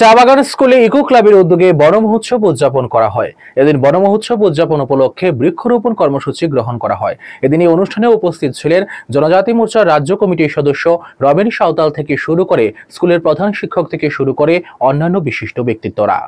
চা বাগান স্কুলে ইকো ক্লাবের উদ্যোগে বন মহোৎসব উদযাপন করা হয়। এদিন বন মহোৎসব উদযাপন উপলক্ষে বৃক্ষরোপণ কর্মসূচি গ্রহণ করা হয়। এদিন এই অনুষ্ঠানে উপস্থিত ছিলেন জনজাতি মোর্চার রাজ্য কমিটির সদস্য রমেন সাঁওতাল থেকে শুরু করে স্কুলের প্রধান শিক্ষক থেকে শুরু করে অন্যান্য বিশিষ্ট ব্যক্তিত্বরা।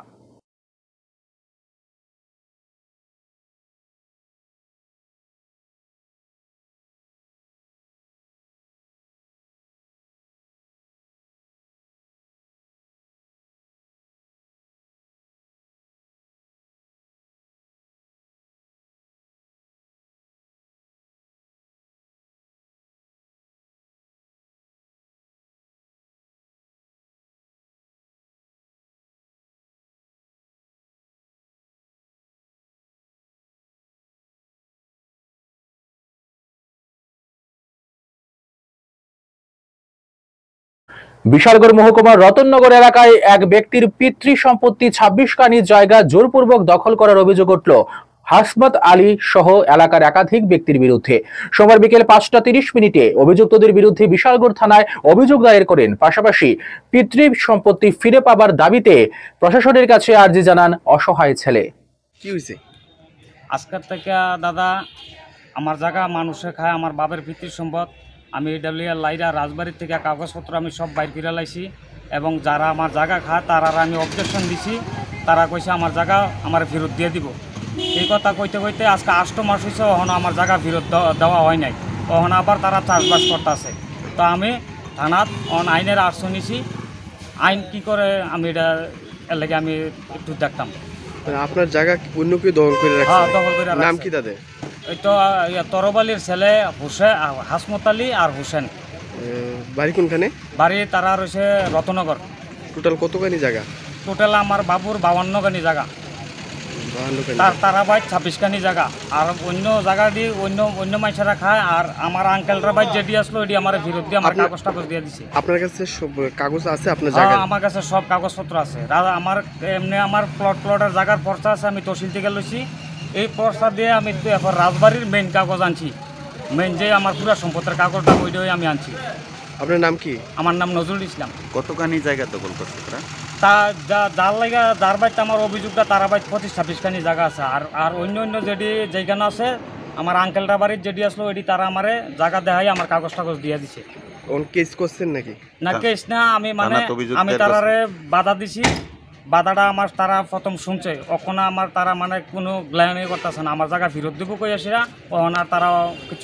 বিশালগড় মহকুমার রতননগর এলাকায় এক ব্যক্তির পিতৃ সম্পত্তি ২৬ কানি জায়গা জোরপূর্বক দখল করার অভিযোগ উঠল হাসমত আলী সহ এলাকার একাধিক ব্যক্তির বিরুদ্ধে। সোমবার বিকেল ৫টা ৩০ অভিযুক্তদের বিরুদ্ধে বিশালগড় থানায় অভিযোগ দায়ের করেন। পাশাপাশি পিতৃ সম্পত্তি ফিরে পাবার দাবিতে প্রশাসনের কাছে আর্জি জানান অসহায় ছেলে। কি হয়েছে? আজকের থেকে দাদা আমার জায়গা মানুষে খায়, আমার বাপের পিতৃ সম্পদ। আমি ডাবলিয়া লাইরা রাজবাড়ির থেকে কাগজপত্র আমি সব বাইর করে লাইছি এবং যারা আমার জায়গা খায় তারা আমি অবজেকশন দিছি। তারা কইছে আমার জায়গা আমার ফেরত দিয়ে দিব। এই কথা কইতে কইতে আজকে ৮ মাস হয়েছে, ওখানে আমার জায়গা ফেরত দেওয়া হয় নাই। ওখানে আবার তারা চাষবাস করতেছে। তো আমি থানাত আইনের আশ্রয় নিছি। আইন কি করে আমি এটা এর লাগে আমি একটু দেখতাম। আপনার জায়গা অন্য কেউ দখল করে রাখছে? হ্যাঁ, দখল করে রাখছে। নাম কি তাদের? এটা তরবালির ছেলে হুসেন, হাসমত আলী আর হুসেন। বাড়ি কোনখানে? বাড়ি তারা রয়েছে রতনগর। টোটাল কতখানি জায়গা? টোটাল আমার বাবুর ৫২ কানি জায়গা, 52 খানি। তারা ভাই ২৬ কানি জায়গা। আর অন্য জায়গা দিয়ে অন্য মানুষেরা খায়। আর আমার আঙ্কেলরা ভাই যেটি আসলো এটি আমার ফেরত দিয়ে আমার কাগজ টাগজ দিয়ে দিছে। আপনার কাছে সব কাগজ আছে আপনার জায়গা? আমার কাছে সব কাগজপত্র আছে। আমার এমনি আমার প্লটের জায়গার পর্চা আছে, আমি তহসিল থেকে লইছি। এই পর্চা দিয়ে আমি এখন রাজবাড়ির মেইন কাগজ আনছি, মেইন যে আমার পুরা সম্পদের কাগজটা ওইটাই আমি আনছি। আপনার নাম কি? আমার নাম নজরুল ইসলাম। কতখানি জায়গা দখল করছে তারা? তা যার লাগা যার বাড়িতে আমার অভিযোগটা তারা বাড়ি ২৫-২৬ খানি জায়গা আছে। আর অন্য যেটি যেখানে আছে আমার আঙ্কেলটা বাড়ির যেটি আসলো এটি তারা আমার জায়গা দেখাই আমার কাগজ টাগজ দিয়ে দিছে। কেস করছেন নাকি? না কেস না, আমি আমি তারারে বাধা দিছি। বাধাটা আমার তারা প্রথম শুনছে, ওখানে আমার তারা কোনো গ্লানি করতেছে না। আমার জায়গা ফেরত দিব কই আসিরা, ওখানে তারা কিছু